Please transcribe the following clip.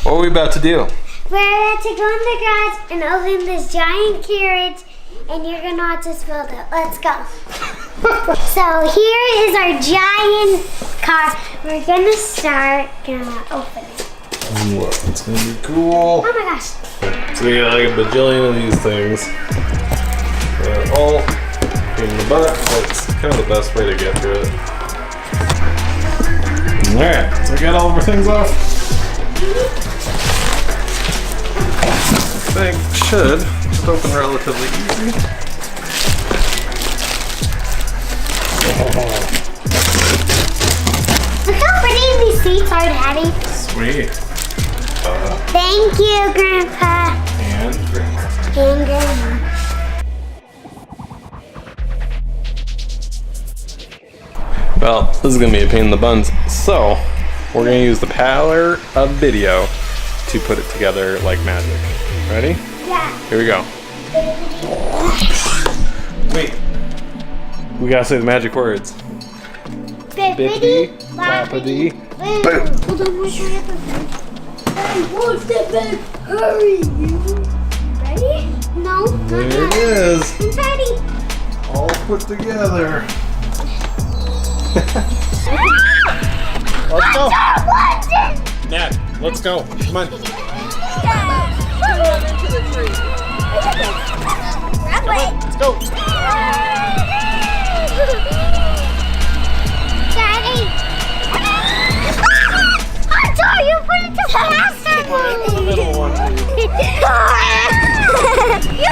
What are we about to do? We're about to go in the garage and open this giant carriage, and you're gonna watch us build it. Let's go. So here is our giant car. We're gonna open it. Whoa, it's gonna be cool. Oh my gosh. So we got like a bajillion of these things. They're all in the butt. That's kind of the best way to get through it. Alright, so we got all of our things off. I think should just open relatively easy. Look how pretty these seats are, Daddy. Sweet. Thank you, Grandpa. And Grandma. And Grandma. Well, this is gonna be a pain in the buns. So, we're gonna use the power of video to put it together like magic. Ready? Yeah. Here we go. Wait. We gotta say the magic words. Bippity, boppity, boom. boom. Hold on, we're trying to one step back. Hurry, you. Ready? No, not There yet. it is. I'm ready. All put together. Let's go. Nat, let's go. Come on. Into the tree. Let's go. Daddy. I'm sorry, you put it too fast. Put it in the middle one. You